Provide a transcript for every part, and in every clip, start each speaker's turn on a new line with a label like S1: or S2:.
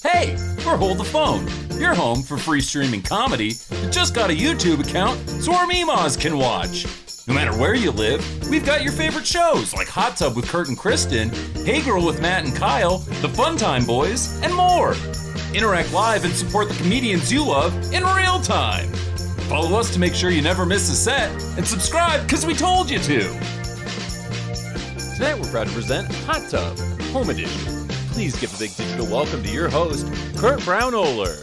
S1: Hey, we're Hold the Phone, your home for free streaming comedy that just got a YouTube account so our memas can watch. No matter where you live, we've got your favorite shows like Hot Tub with Kurt and Kristen, Hey Girl with Matt and Kyle, The Fun Time Boys, and more. Interact live and support the comedians you love in real time. Follow us to make sure you never miss a set, and subscribe because we told you to.
S2: Tonight we're proud to present Hot Tub, Home Edition. Please give a big digital welcome to your host, Kurt Brownohler.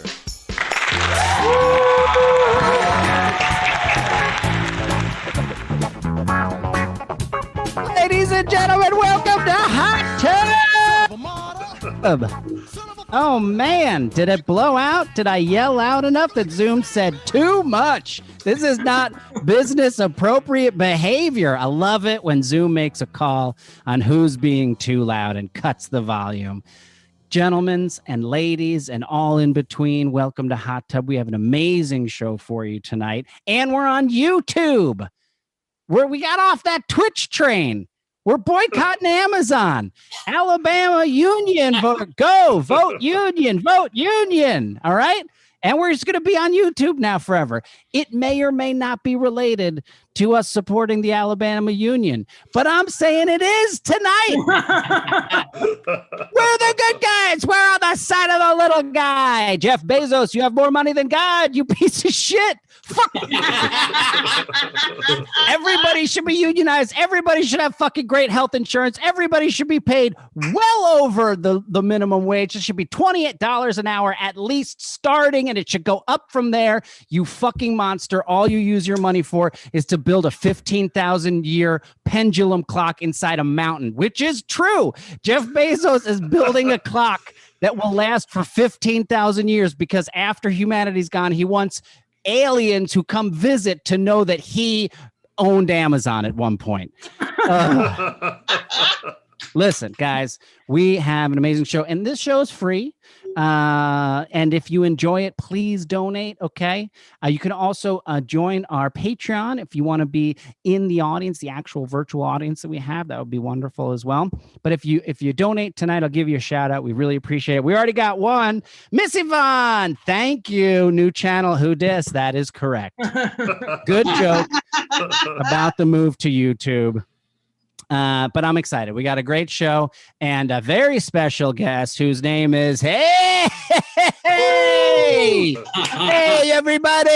S3: Ladies and gentlemen, welcome to Hot Tub! Oh man, did it blow out? Did I yell out enough that Zoom said too much? This is not business appropriate behavior. I love it when Zoom makes a call on who's being too loud and cuts the volume. Gentlemen and ladies and all in between, welcome to Hot Tub. We have an amazing show for you tonight. And we're on YouTube. We got off that Twitch train. We're boycotting Amazon. Alabama union vote. Go vote union. Vote union. All right. And we're just going to be on YouTube now forever. It may or may not be related to us supporting the Alabama union, but I'm saying it is tonight. We're the good guys. We're on the side of the little guy. Jeff Bezos, you have more money than God, you piece of shit. Fuck. Everybody should be unionized. Everybody should have fucking great health insurance. Everybody should be paid well over the minimum wage. It should be $28 an hour at least starting, and it should go up from there. You fucking monster. All you use your money for is to build a 15,000 year pendulum clock inside a mountain, which is true. Jeff Bezos is building a clock that will last for 15,000 years because after humanity's gone, he wants aliens who come visit to know that he owned Amazon at one point. Listen, guys, we have an amazing show, and this show is free. And if you enjoy it, please donate. Okay. You can also join our Patreon if you want to be in the audience, the actual virtual audience that we have. That would be wonderful as well. But if you donate tonight, I'll give you a shout out. We really appreciate it. We already got one. Miss Yvonne, thank you. New channel. Who dis? That is correct. Good joke about the move to YouTube. But I'm excited. We got a great show and a very special guest whose name is Hey everybody.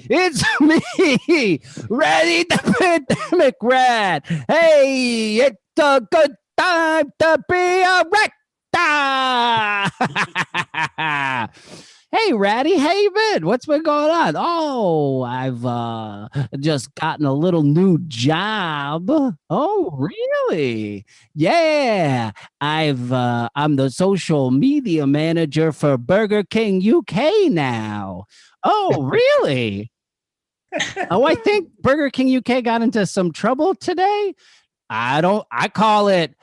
S3: It's me, Ratty the Pandemic Rat. Hey, it's a good time to be a rat. Hey, Ratty, how you been? What's been going on? Oh, I've just gotten a little new job. Oh, really? Yeah, I'm the social media manager for Burger King UK now. Oh, really? Oh, I think Burger King UK got into some trouble today. I call it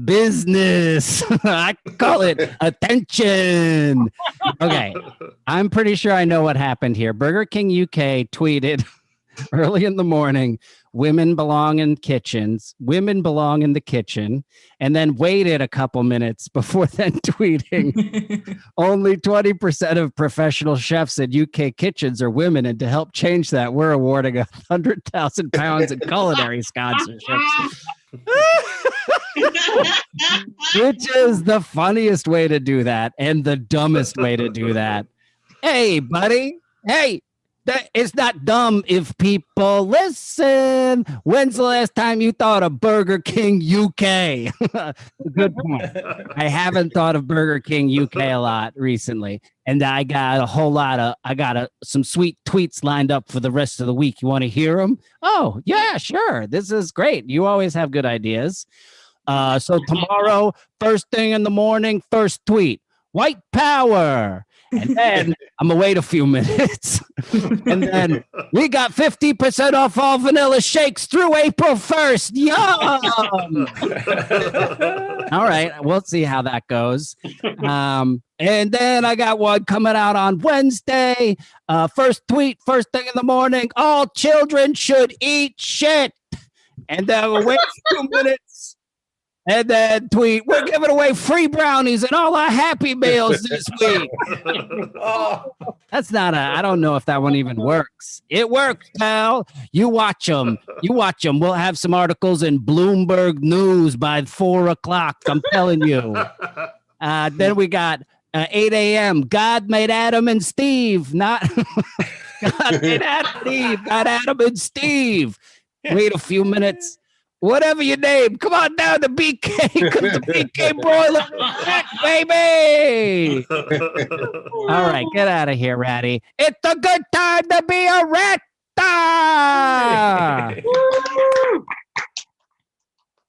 S3: business. I call it attention. Okay. I'm pretty sure I know what happened here. Burger King UK tweeted early in the morning, women belong in kitchens, women belong in the kitchen, and then waited a couple minutes before then tweeting only 20% of professional chefs in UK kitchens are women, and to help change that, we're awarding 100,000 pounds in culinary sponsorships. Which is the funniest way to do that and the dumbest way to do that. Hey, buddy. Hey, it's not dumb if people listen. When's the last time you thought of Burger King UK? Good point. I haven't thought of Burger King UK a lot recently. And I got some sweet tweets lined up for the rest of the week. You want to hear them? Oh, yeah, sure. This is great. You always have good ideas. So tomorrow, first thing in the morning, first tweet, white power. And then I'm going to wait a few minutes. And then we got 50% off all vanilla shakes through April 1st. Yum! All right. We'll see how that goes. And then I got one coming out on Wednesday. First tweet, first thing in the morning. All children should eat shit. And then we'll wait a few minutes. And then tweet, we're giving away free brownies and all our Happy Meals this week. That's not I don't know if that one even works. It works, pal. You watch them. We'll have some articles in Bloomberg News by 4 o'clock. I'm telling you. Then we got 8 a.m. God made Adam and Steve. Not God made Adam and Steve. Wait a few minutes. Whatever your name, come on down to BK, because the BK broiler is back, baby. All right, get out of here, Ratty. It's a good time to be a Ratta.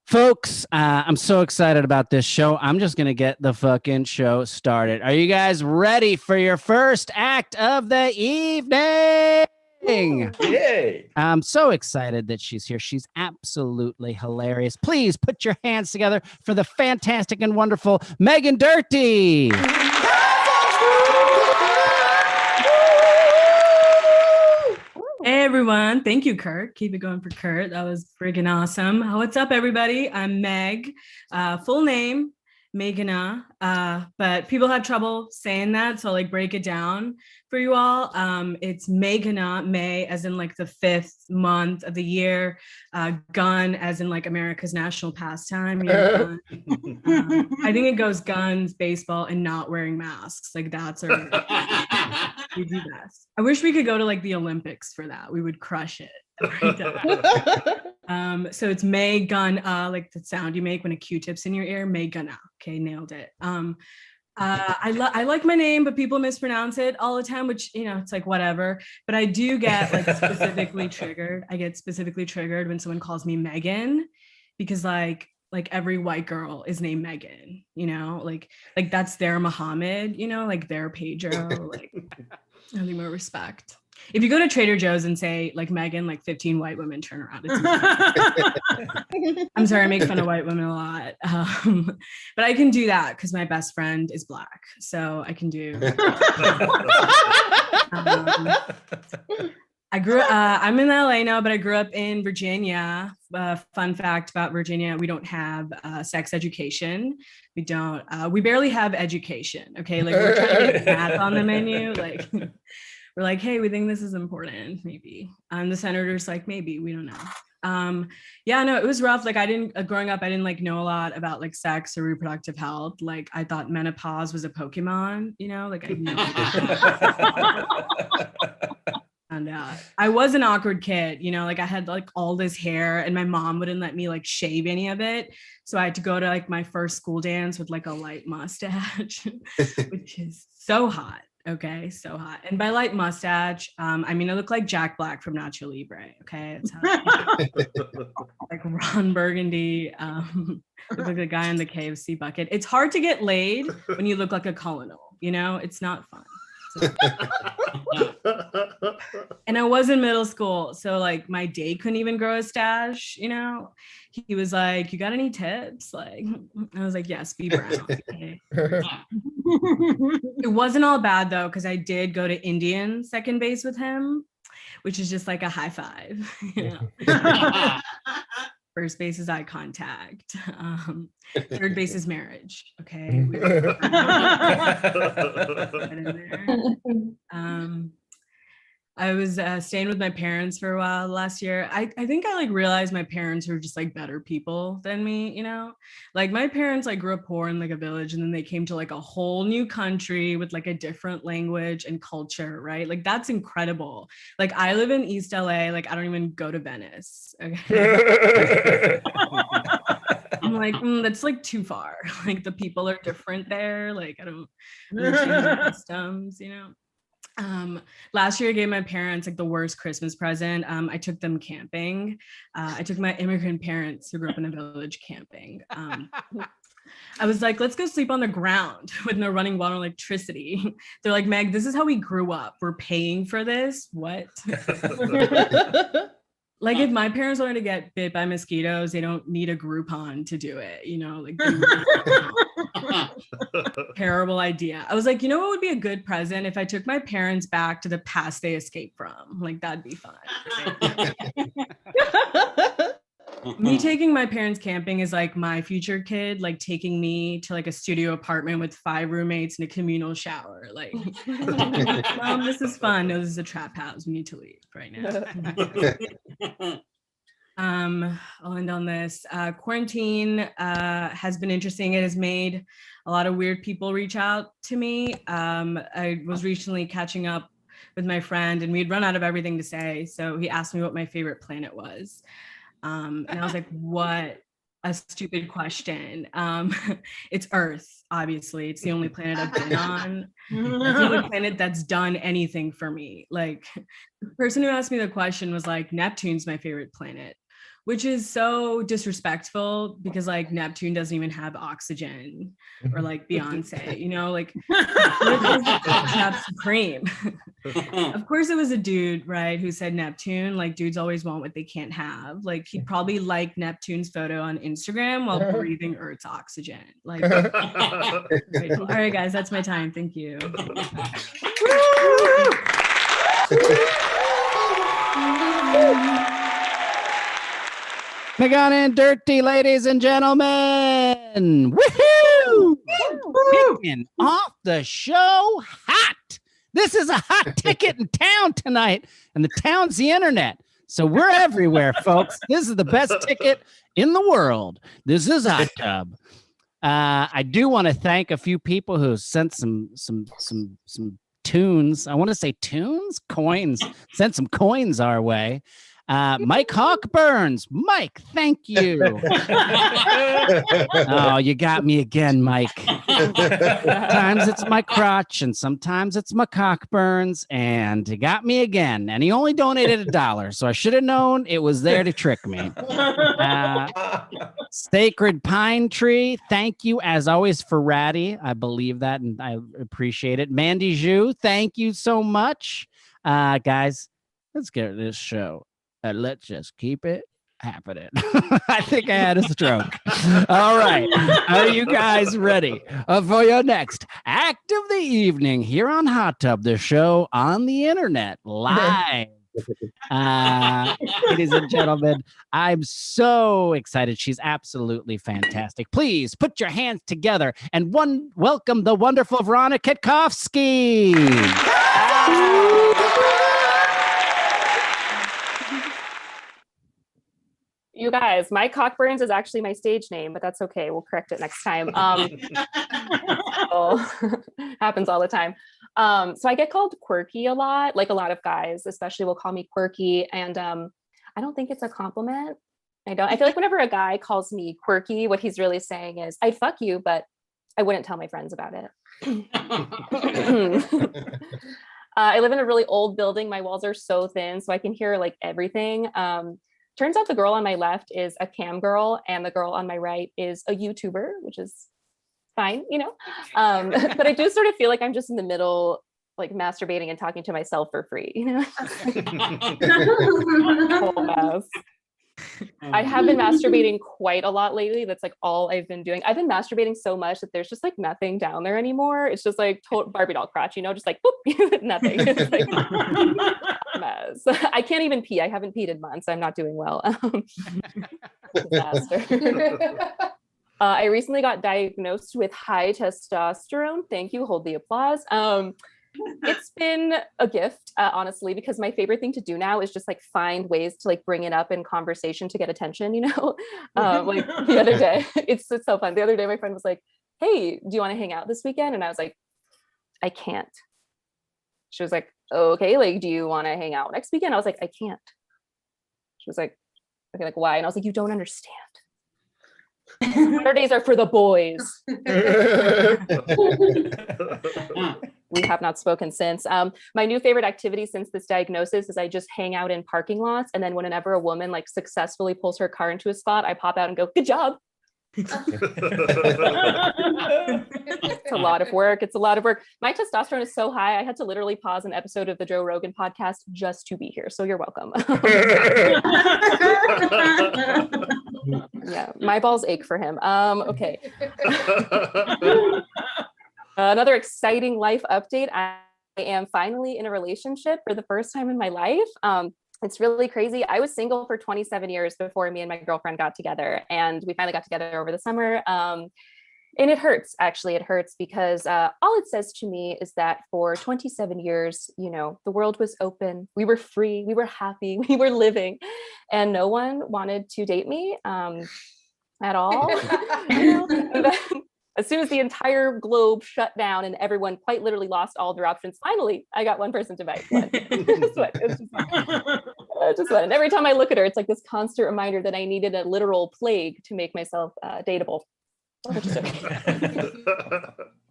S3: Folks, I'm so excited about this show. I'm just going to get the fucking show started. Are you guys ready for your first act of the evening?
S4: Yay.
S3: I'm so excited that she's here. She's absolutely hilarious. Please put your hands together for the fantastic and wonderful Megan Dirty.
S5: Hey everyone, thank you, Kurt. Keep it going for Kurt. That was friggin' awesome. What's up, everybody? I'm Meg. Full name, Megana. But people have trouble saying that, so I'll like break it down for you all. It's Megana, May as in like the 5th month of the year. Gun as in like America's national pastime. You know? I think it goes guns, baseball, and not wearing masks. Like that's our we do best. I wish we could go to like the Olympics for that. We would crush it. So it's May gun, like the sound you make when a Q-tip's in your ear. May gonna. Okay, nailed it. I like my name, but people mispronounce it all the time, which, you know, it's like whatever. But I do get like specifically triggered. I get specifically triggered when someone calls me Megan, because like every white girl is named Megan, you know, like that's their Muhammad, you know, like their Pedro, like I need more respect. If you go to Trader Joe's and say like Megan, like 15 white women turn around. I'm sorry, I make fun of white women a lot. But I can do that because my best friend is Black. So I can do. I'm in LA now, but I grew up in Virginia. Fun fact about Virginia, we don't have sex education. We barely have education. Okay. Like we're trying to get math on the menu. Like we're like, hey, we think this is important, maybe. The senator's like, maybe, we don't know. Yeah, no, it was rough. Like growing up, I didn't like know a lot about like sex or reproductive health. Like I thought menopause was a Pokemon, you know, like I know. And I was an awkward kid, you know, like I had like all this hair and my mom wouldn't let me like shave any of it. So I had to go to like my first school dance with like a light mustache, which is so hot. Okay, so hot. And by light mustache, I mean I look like Jack Black from Nacho Libre. Okay, it's like Ron Burgundy. Look like the guy in the KFC bucket. It's hard to get laid when you look like a colonel. You know, it's not fun. So. And I was in middle school, so like my date couldn't even grow a stash. You know, he was like, "You got any tips?" Like, I was like, "Yes, be brown." Okay. It wasn't all bad though, because I did go to Indian second base with him, which is just like a high five. You know? First base is eye contact. Third base is marriage. Okay. I was staying with my parents for a while last year. I think I like realized my parents were just like better people than me, you know? Like my parents like grew up poor in like a village, and then they came to like a whole new country with like a different language and culture, right? Like that's incredible. Like I live in East LA, like I don't even go to Venice. Okay. I'm like, that's like too far. Like the people are different there. Like I don't understand the customs, you know? Last year I gave my parents like the worst Christmas present. I took them camping. I took my immigrant parents who grew up in a village camping. I was like, let's go sleep on the ground with no running water and electricity. They're like, Meg, this is how we grew up. We're paying for this. What? Like if my parents wanted to get bit by mosquitoes, they don't need a Groupon to do it, you know, like terrible idea. I was like, you know what would be a good present if I took my parents back to the past they escaped from? Like that'd be fun. Me taking my parents camping is like my future kid, like taking me to like a studio apartment with 5 roommates and a communal shower. Like, Mom, this is fun. No, this is a trap house. We need to leave right now. I'll end on this. Quarantine has been interesting. It has made a lot of weird people reach out to me. I was recently catching up with my friend and we'd run out of everything to say. So he asked me what my favorite planet was. And I was like, what a stupid question. It's Earth, obviously. It's the only planet I've been on. It's the only planet that's done anything for me. Like, the person who asked me the question was like, Neptune's my favorite planet, which is so disrespectful because like Neptune doesn't even have oxygen, or like Beyonce, you know, like Cap Supreme. Of course it was a dude, right, who said Neptune. Like, dudes always want what they can't have. Like, he'd probably like Neptune's photo on Instagram while breathing Earth's oxygen. Like, all right, guys, that's my time. Thank you.
S3: Megan and Dirty, ladies and gentlemen. Woohoo! Kicking off the show hot. This is a hot ticket in town tonight, and the town's the internet. So we're everywhere, folks. This is the best ticket in the world. This is Hot Tub. I do want to thank a few people who sent some tunes. I want to say tunes, coins. Sent some coins our way. Mike Hawkburns. Mike, thank you. Oh, you got me again, Mike. Sometimes it's my crotch and sometimes it's my cockburns, and you got me again. And he only donated $1, so I should have known it was there to trick me. Sacred Pine Tree, thank you as always for Ratty. I believe that and I appreciate it. Mandy Zhu, thank you so much. Guys, let's get this show. Let's just keep it happening. I think I had a stroke. All right. Are you guys ready for your next act of the evening here on Hot Tub, the show on the internet, live? Ladies and gentlemen, I'm so excited. She's absolutely fantastic. Please put your hands together and welcome the wonderful Veronica Kitkowski.
S6: You guys, my cockburns is actually my stage name, but that's okay. We'll correct it next time. Happens all the time. So I get called quirky a lot, like a lot of guys, especially will call me quirky. And I don't think it's a compliment. I feel like whenever a guy calls me quirky, what he's really saying is, I'd fuck you, but I wouldn't tell my friends about it. I live in a really old building. My walls are so thin, so I can hear like everything. Turns out the girl on my left is a cam girl and the girl on my right is a YouTuber, which is fine, you know? But I do sort of feel like I'm just in the middle, like masturbating and talking to myself for free, you know? Whole mess. I have been masturbating quite a lot lately. That's like all I've been doing. I've been masturbating so much that there's just like nothing down there anymore. It's just like total Barbie doll crotch, you know, just like boop, nothing. It's like mess. I can't even pee. I haven't peed in months. I'm not doing well. Disaster. I recently got diagnosed with high testosterone. Thank you. Hold the applause. It's been a gift, honestly, because my favorite thing to do now is just like find ways to like bring it up in conversation to get attention, you know? Like the other day, it's so fun. The other day, my friend was like, hey, do you want to hang out this weekend? And I was like, I can't. She was like, okay, like, do you want to hang out next weekend? I was like, I can't. She was like, okay, like, why? And I was like, you don't understand. Saturdays are for the boys. We have not spoken since. My new favorite activity since this diagnosis is I just hang out in parking lots, and then whenever a woman like successfully pulls her car into a spot, I pop out and go, good job. It's a lot of work. It's a lot of work. My testosterone is so high, I had to literally pause an episode of the Joe Rogan podcast just to be here. So you're welcome. Yeah, my balls ache for him. Okay. Another exciting life update. I am finally in a relationship for the first time in my life. It's really crazy. I was single for 27 years before me and my girlfriend got together, and we finally got together over the summer. And it hurts, actually. It hurts because all it says to me is that for 27 years, the world was open. We were free. We were happy. We were living. And no one wanted to date me at all. And then, as soon as the entire globe shut down and everyone quite literally lost all their options, finally, I got one person to bite. It's just fun. And every time I look at her, it's like this constant reminder that I needed a literal plague to make myself dateable. Which is okay.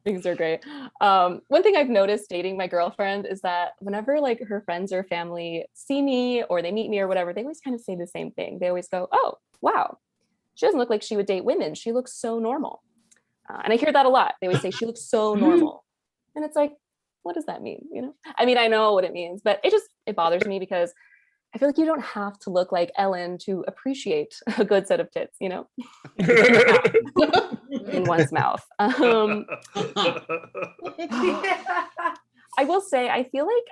S6: Things are great. One thing I've noticed dating my girlfriend is that whenever like her friends or family see me or they meet me or whatever, they always kind of say the same thing. They always go, "Oh, wow, she doesn't look like she would date women. She looks so normal." And I hear that a lot. They always say she looks so normal. And it's like, what does that mean? I mean, I know what it means, but it bothers me because I feel like you don't have to look like Ellen to appreciate a good set of tits, in one's mouth. I will say, I feel like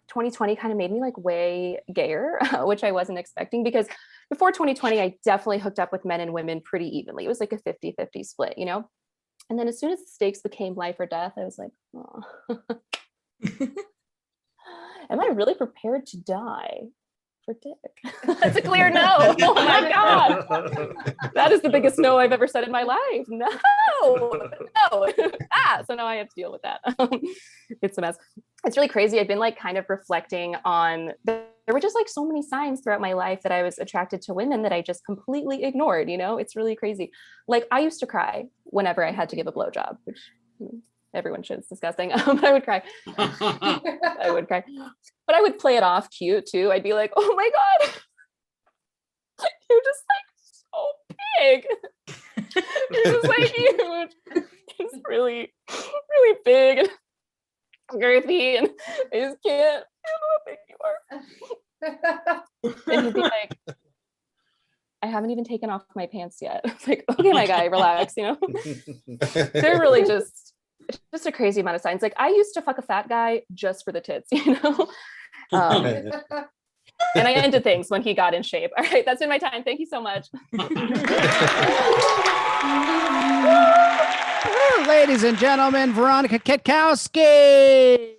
S6: 2020 kind of made me like way gayer, which I wasn't expecting, because before 2020, I definitely hooked up with men and women pretty evenly. It was like a 50-50 split, And then as soon as the stakes became life or death, I was like, oh. Am I really prepared to die for dick? That's a clear no. Oh my God. That is the biggest no I've ever said in my life. No. So now I have to deal with that. It's a mess. It's really crazy. I've been like kind of reflecting on, there were just like so many signs throughout my life that I was attracted to women that I just completely ignored, It's really crazy. Like I used to cry whenever I had to give a blowjob, which everyone should. It's disgusting. But I would cry. I would cry. But I would play it off cute too. I'd be like, "Oh my God, you're just like so big. You're just like huge. It's really, really big and girthy, and I just can't handle how big you are." And he'd be like, "I haven't even taken off my pants yet." It's like, "Okay, my guy, relax." They're really just a crazy amount of signs. Like I used to fuck a fat guy just for the tits, and I ended things when he got in shape. All right, that's been my time. Thank you so much.
S3: Ladies and gentlemen, Veronica Kitkowski.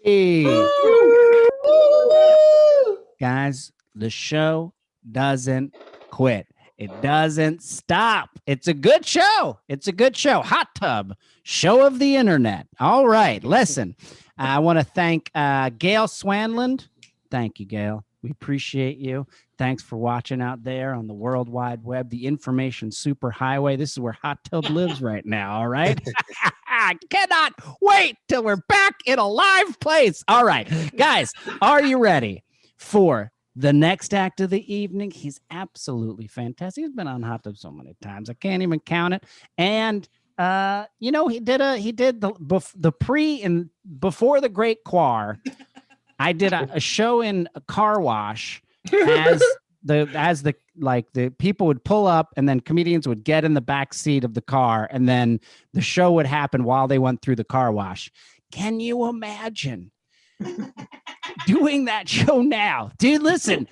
S3: Guys, the show doesn't quit. It doesn't stop. It's a good show. Hot Tub, show of the internet. All right, listen. I want to thank Gail Swanland. Thank you, Gail. We appreciate you. Thanks for watching out there on the World Wide Web, the information superhighway. This is where Hot Tub lives right now, all right? I cannot wait till we're back in a live place. All right, guys, are you ready for the next act of the evening? He's absolutely fantastic. He's been on Hot Tub so many times, I can't even count it. And he did the pre and before the Great Quar. I did a show in a car wash as the people would pull up and then comedians would get in the back seat of the car and then the show would happen while they went through the car wash. Can you imagine doing that show now? Dude, listen,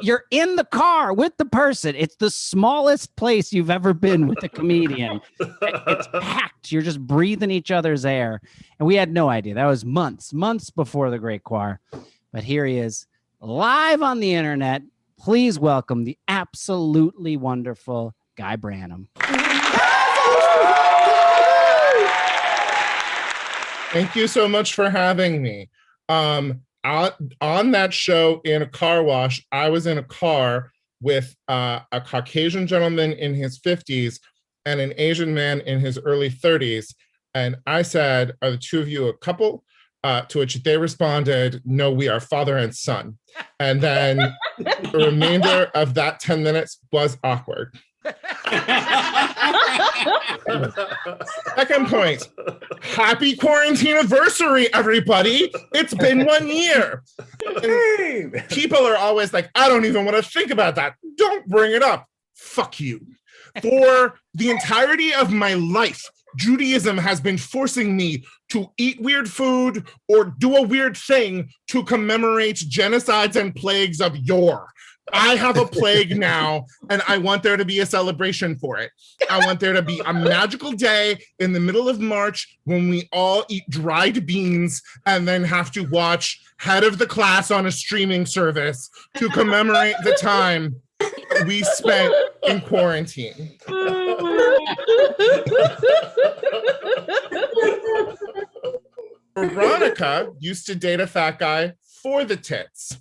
S3: you're in the car with the person. It's the smallest place you've ever been with a comedian. It's packed. You're just breathing each other's air. And we had no idea. That was months before the Great Quar. But here he is, live on the internet. Please welcome the absolutely wonderful Guy Branum.
S7: Thank you so much for having me. On that show in a car wash, I was in a car with a Caucasian gentleman in his 50s and an Asian man in his early 30s. And I said, "Are the two of you a couple?" To which they responded, "No, we are father and son." And then the remainder of that 10 minutes was awkward. Second point, happy quarantine anniversary, everybody. It's been 1 year. And people are always like, "I don't even want to think about that. Don't bring it up." Fuck you. For the entirety of my life, Judaism has been forcing me to eat weird food or do a weird thing to commemorate genocides and plagues of yore. I have a plague now, and I want there to be a celebration for it. I want there to be a magical day in the middle of March when we all eat dried beans and then have to watch Head of the Class on a streaming service to commemorate the time we spent in quarantine. Veronica used to date a fat guy for the tits.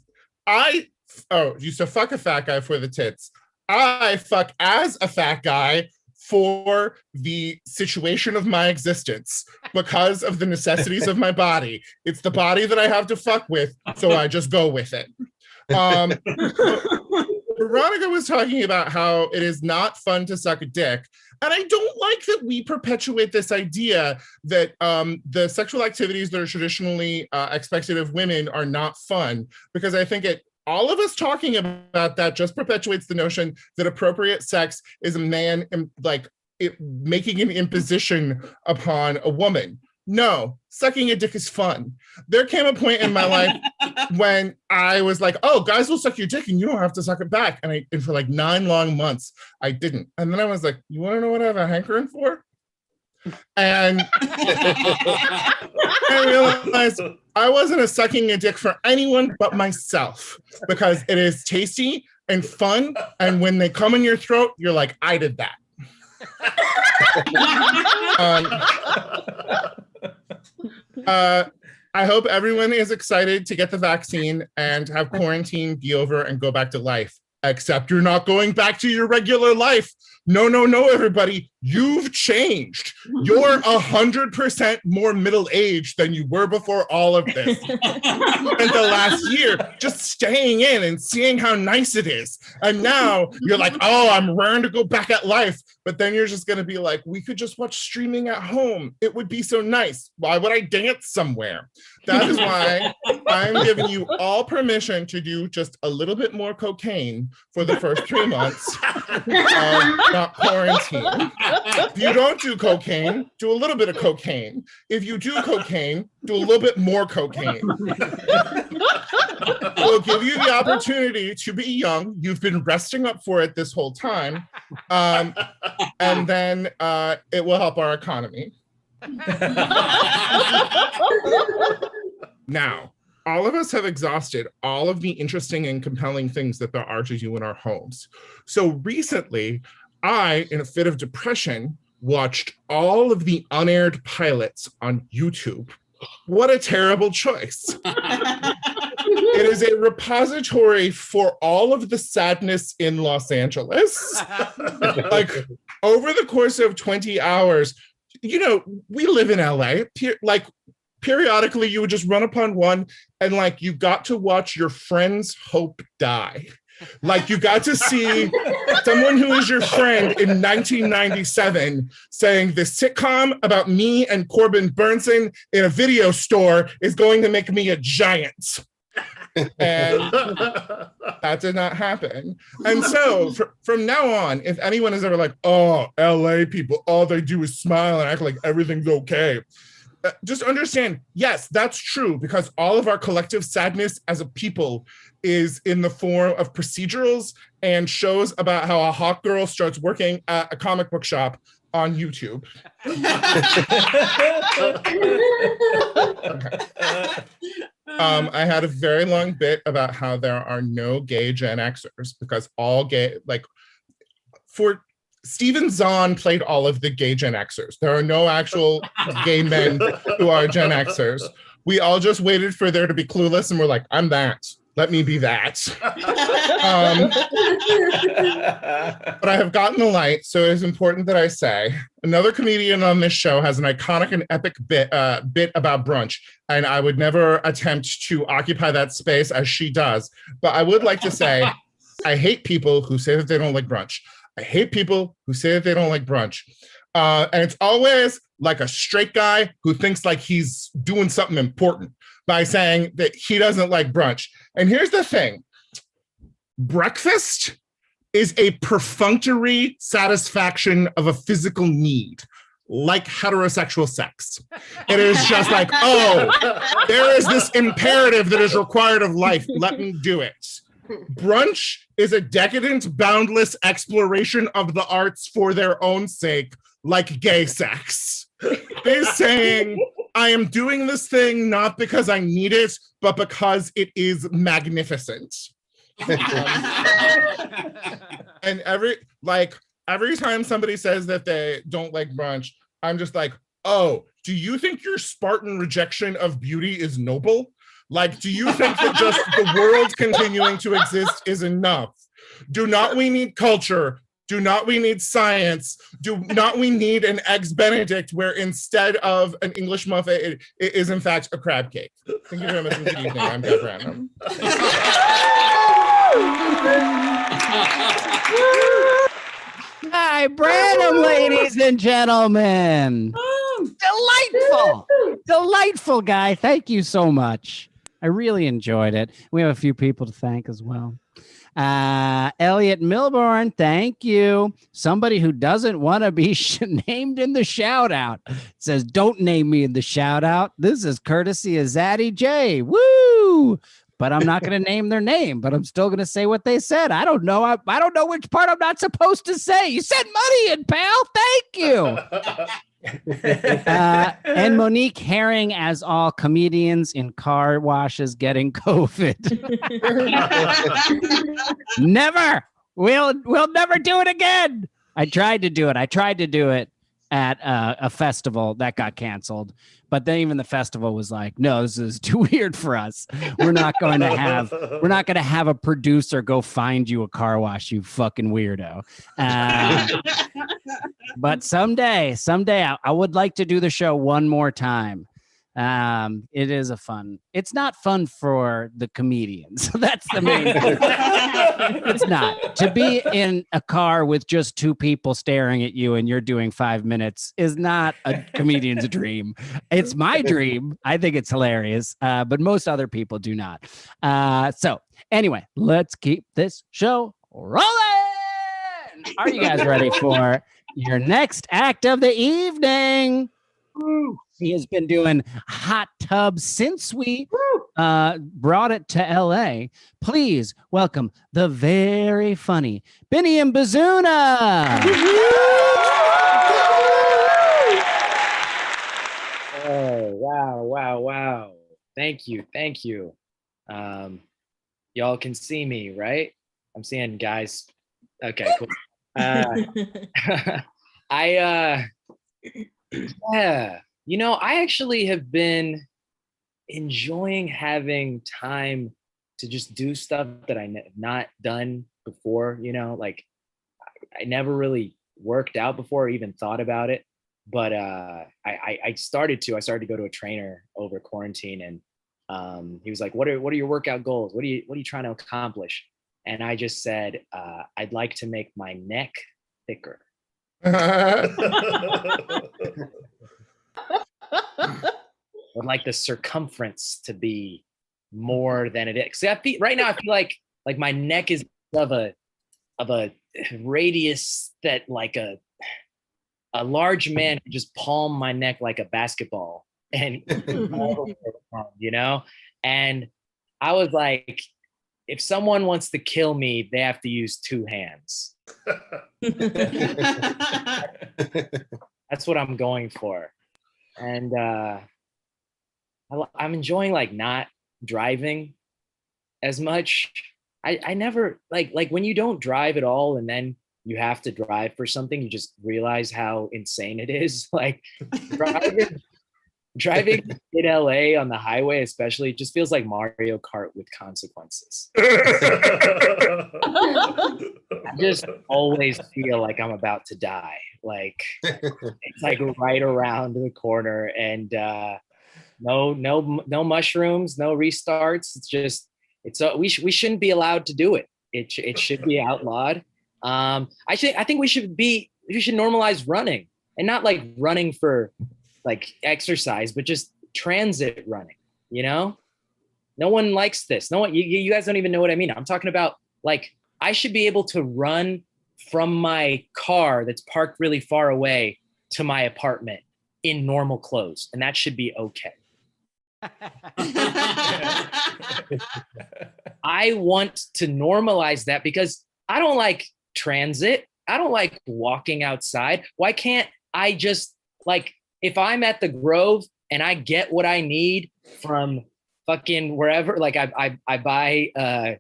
S7: Used to fuck a fat guy for the tits. I fuck as a fat guy for the situation of my existence because of the necessities of my body. It's the body that I have to fuck with, so I just go with it. Veronica was talking about how it is not fun to suck a dick. And I don't like that we perpetuate this idea that the sexual activities that are traditionally expected of women are not fun, because I think all of us talking about that just perpetuates the notion that appropriate sex is a man making an imposition upon a woman. No, sucking a dick is fun. There came a point in my life when I was like, oh, guys will suck your dick and you don't have to suck it back. And for like 9 long months, I didn't. And then I was like, you want to know what I have a hankering for? And I realized I wasn't sucking a dick for anyone but myself, because it is tasty and fun. And when they come in your throat, you're like, I did that. I hope everyone is excited to get the vaccine and have quarantine be over and go back to life. Except you're not going back to your regular life. No, everybody. You've changed. You're 100% more middle-aged than you were before all of this. And the last year, just staying in and seeing how nice it is. And now you're like, oh, I'm raring to go back at life. But then you're just going to be like, we could just watch streaming at home. It would be so nice. Why would I dance somewhere? That is why I'm giving you all permission to do just a little bit more cocaine for the first 3 months of not quarantine. If you don't do cocaine, do a little bit of cocaine. If you do cocaine, do a little bit more cocaine. We'll give you the opportunity to be young. You've been resting up for it this whole time. And then it will help our economy. Now, all of us have exhausted all of the interesting and compelling things that there are to do in our homes. So recently, I, in a fit of depression, watched all of the unaired pilots on YouTube. What a terrible choice. It is a repository for all of the sadness in Los Angeles. Like, over the course of 20 hours, you know, we live in LA. Periodically, you would just run upon one and, like, you got to watch your friend's hope die. Like, you got to see someone who is your friend in 1997 saying the sitcom about me and Corbin Burnson in a video store is going to make me a giant. And that did not happen. And so from now on, if anyone is ever like, oh, LA people, all they do is smile and act like everything's okay, just understand, yes, that's true, because all of our collective sadness as a people is in the form of procedurals and shows about how a hot girl starts working at a comic book shop on YouTube. I had a very long bit about how there are no gay Gen Xers, because all gay, Steven Zahn played all of the gay Gen Xers. There are no actual gay men who are Gen Xers. We all just waited for there to be Clueless, and we're like, I'm that. Let me be that. But I have gotten the light, so it is important that I say, another comedian on this show has an iconic and epic bit about brunch, and I would never attempt to occupy that space as she does. But I would like to say, I hate people who say that they don't like brunch. I hate people who say that they don't like brunch. And it's always like a straight guy who thinks like he's doing something important by saying that he doesn't like brunch. And here's the thing. Breakfast is a perfunctory satisfaction of a physical need. like heterosexual sex. It is just like, oh, there is this imperative that is required of life. Let me do it. Brunch is a decadent, boundless exploration of the arts for their own sake, like gay sex. It is saying, I am doing this thing not because I need it, but because it is magnificent. And every time somebody says that they don't like brunch, I'm just like, oh, do you think your Spartan rejection of beauty is noble? Like, do you think that just the world continuing to exist is enough? Do not we need culture? Do not we need science? Do not we need an Eggs Benedict where instead of an English muffin, it is in fact a crab cake? Thank you very much. Good evening. I'm Deb Random.
S3: Hi, Branham, ladies and gentlemen. Delightful guy. Thank you so much. I really enjoyed it. We have a few people to thank as well. Elliot Milborn, thank you. Somebody who doesn't want to be named in the shout out says, don't name me in the shout out. This is courtesy of Zaddy J. Woo! But I'm not going to name their name, but I'm still going to say what they said. I don't know. I don't know which part I'm not supposed to say. You said money in, pal. Thank you. And Monique Herring, as all comedians in car washes getting COVID. Never. We'll never do it again. I tried to do it at a festival that got canceled, but then even the festival was like, no, this is too weird for us. We're not going to have a producer go find you a car wash, you fucking weirdo. But someday I would like to do the show one more time. It is it's not fun for the comedians. That's the main thing. It's not. To be in a car with just two people staring at you and you're doing 5 minutes is not a comedian's dream. It's my dream. I think it's hilarious, but most other people do not. So anyway, let's keep this show rolling. Are you guys ready for your next act of the evening? He has been doing hot tub since we brought it to LA. Please welcome the very funny Benny and Bazuna.
S4: Oh, wow. Thank you. Y'all can see me, right? I'm seeing guys. Okay, cool. Yeah, I actually have been enjoying having time to just do stuff that I have not done before. Like I never really worked out before or even thought about it, but I started to go to a trainer over quarantine, and he was like, what are your workout goals? What are you trying to accomplish? And I just said, I'd like to make my neck thicker. Would like the circumference to be more than it is. Right now I feel like my neck is of a radius that like a large man can just palm my neck like a basketball and and I was like, if someone wants to kill me, they have to use two hands. That's what I'm going for. And I'm enjoying like not driving as much. I never like when you don't drive at all and then you have to drive for something, you just realize how insane it is. Like driving in LA on the highway, especially, it just feels like Mario Kart with consequences. I just always feel like I'm about to die. Like it's like right around the corner, and no mushrooms, no restarts. It's just we shouldn't be allowed to do it. It should be outlawed. I think we should normalize running, and not like running for like exercise, but just transit running. No one likes this. No one. You guys don't even know what I mean. I'm talking about like I should be able to run from my car that's parked really far away to my apartment in normal clothes, and that should be okay. I want to normalize that because I don't like transit. I don't like walking outside. Why can't I just, like, if I'm at the Grove and I get what I need from fucking wherever, like I buy a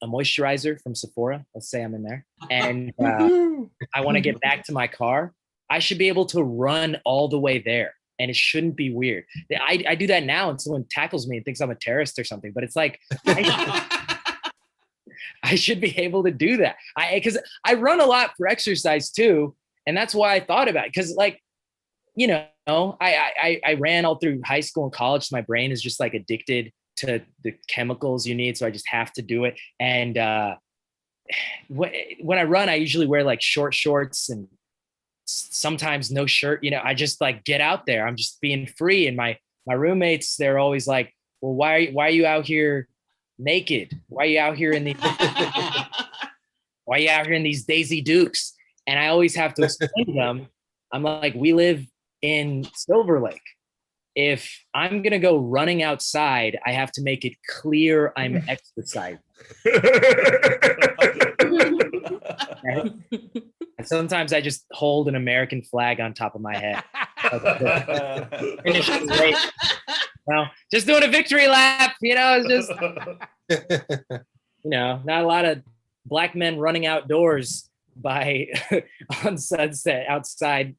S4: moisturizer from Sephora. Let's say I'm in there, and I want to get back to my car. I should be able to run all the way there, and it shouldn't be weird. I do that now, and someone tackles me and thinks I'm a terrorist or something. But it's like I should be able to do that. Because I run a lot for exercise too, and that's why I thought about it. Because, like, you know, I ran all through high school and college. So my brain is just like addicted to the chemicals you need, so I just have to do it. And when I run, I usually wear like short shorts and sometimes no shirt. You know, I just like get out there. I'm just being free. And my roommates, they're always like, "Well, why are you out here naked? Why are you out here in these Daisy Dukes?" And I always have to explain to them, I'm like, we live in Silver Lake. If I'm going to go running outside, I have to make it clear I'm exercising. Right? And sometimes I just hold an American flag on top of my head. Finish the race. You know, just doing a victory lap, you know, it's just, you know, not a lot of black men running outdoors on Sunset outside,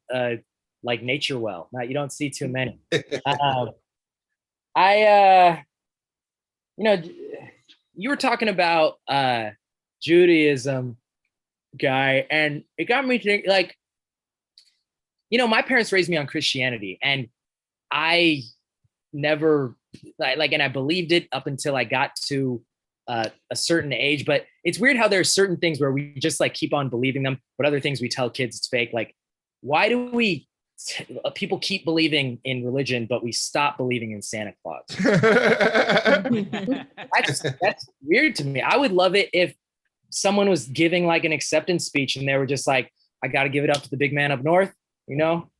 S4: like Nature Well. You don't see too many. You know, you were talking about Judaism, Guy, and it got me thinking, like, you know, my parents raised me on Christianity, and I never and I believed it up until I got to a certain age. But it's weird how there are certain things where we just like keep on believing them, but other things we tell kids it's fake. Like, why do people keep believing in religion, but we stop believing in Santa Claus? That's weird to me. I would love it if someone was giving like an acceptance speech and they were just like, "I got to give it up to the big man up north," you know?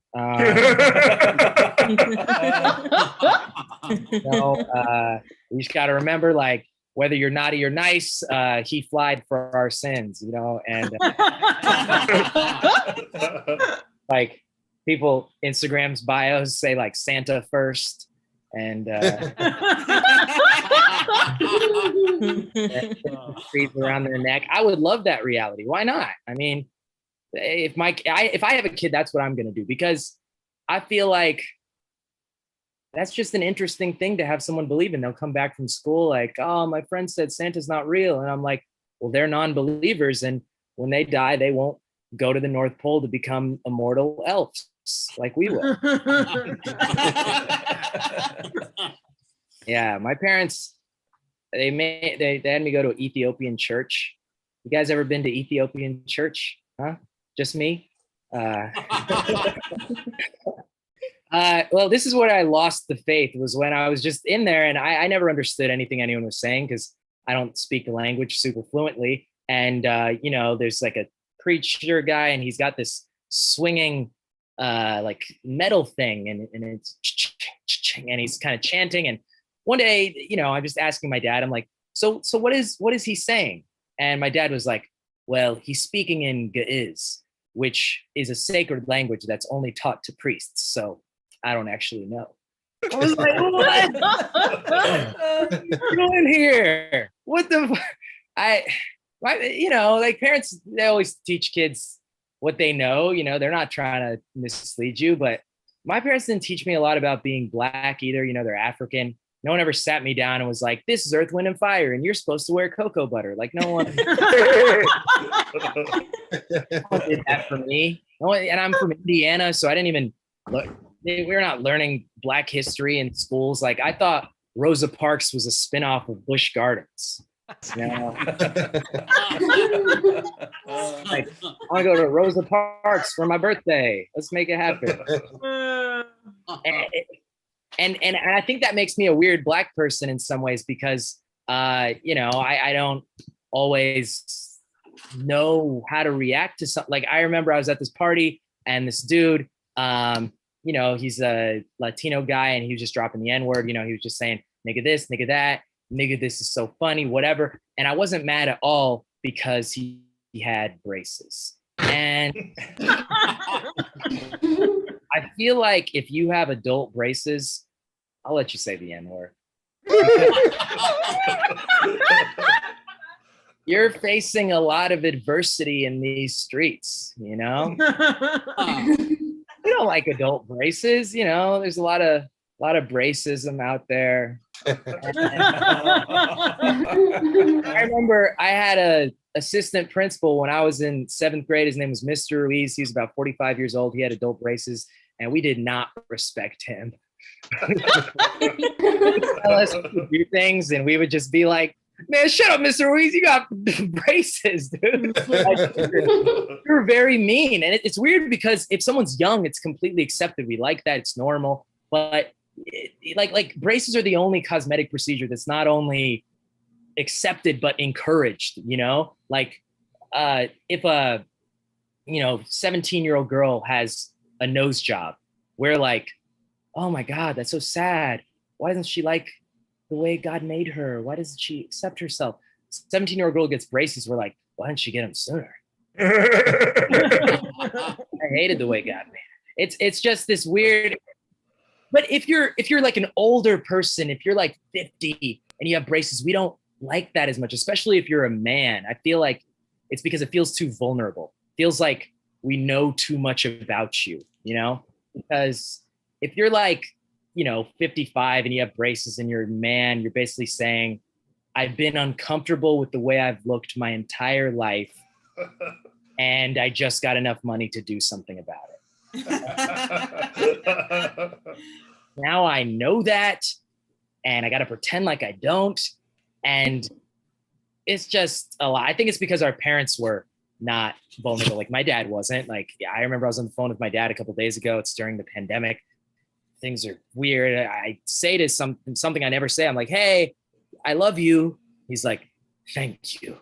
S4: You just got to remember, like, whether you're naughty or nice, he flied for our sins, you know? And like, people, Instagram's bios say like Santa first, and trees around their neck. I would love that reality. Why not? I mean, if I have a kid, that's what I'm going to do, because I feel like that's just an interesting thing to have someone believe in. They'll come back from school like, "Oh, my friend said Santa's not real." And I'm like, well, they're non-believers. And when they die, they won't go to the North Pole to become immortal elves like we will. Yeah, my parents, they had me go to an Ethiopian church. You guys ever been to Ethiopian church? Huh? Just me? Well, this is where I lost the faith, was when I was just in there, and I never understood anything anyone was saying because I don't speak the language super fluently. And, you know, there's like a preacher guy, and he's got this swinging like metal thing, and it's and he's kind of chanting. And one day, you know, I'm just asking my dad, I'm like, so what is he saying? And my dad was like, well, he's speaking in Ge'ez, which is a sacred language that's only taught to priests. So I don't actually know. I was like, what? What's going on here? What the? You know, like, parents, they always teach kids what they know. You know, they're not trying to mislead you. But my parents didn't teach me a lot about being black either. You know, they're African. No one ever sat me down and was like, "This is Earth, Wind, and Fire, and you're supposed to wear cocoa butter." Like, no one did that for me. And I'm from Indiana, so I didn't even look. We're not learning Black history in schools. Like, I thought Rosa Parks was a spinoff of Busch Gardens. You know? Like, I want to go to Rosa Parks for my birthday. Let's make it happen. And I think that makes me a weird Black person in some ways, because you know, I don't always know how to react to something. Like I remember I was at this party and this dude, you know, he's a Latino guy and he was just dropping the N-word. You know, he was just saying, nigga this, nigga that, nigga, this is so funny, whatever. And I wasn't mad at all because he had braces. And I feel like if you have adult braces, I'll let you say the N-word. You're facing a lot of adversity in these streets, you know? You don't like adult braces, you know, there's a lot of bracism out there. I remember I had a assistant principal when I was in 7th grade. His name was Mr. Ruiz. He was about 45 years old. He had adult braces and we did not respect him. Tell us to do things and we would just be like, man, shut up, Mr. Ruiz. You got braces, dude. Like, you're very mean. And it's weird because if someone's young, it's completely accepted. We like that. It's normal. But like braces are the only cosmetic procedure that's not only accepted, but encouraged, you know? Like if a, 17-year-old girl has a nose job, we're like, oh my God, that's so sad. Why doesn't she like the way God made her? Why doesn't she accept herself? 17-year-old girl gets braces. We're like, why didn't she get them sooner? I hated the way God made it. It's just this weird. But if you're like an older person, if you're like 50 and you have braces, we don't like that as much, especially if you're a man. I feel like it's because it feels too vulnerable. It feels like we know too much about you, you know? Because if you're like, 55 and you have braces and you're a man, you're basically saying, I've been uncomfortable with the way I've looked my entire life and I just got enough money to do something about it. Now I know that and I got to pretend like I don't. And it's just a lot. I think it's because our parents were not vulnerable. Like my dad wasn't. Like, I remember I was on the phone with my dad a couple of days ago. It's during the pandemic. Things are weird. I say to something I never say. I'm like, hey, I love you. He's like, thank you.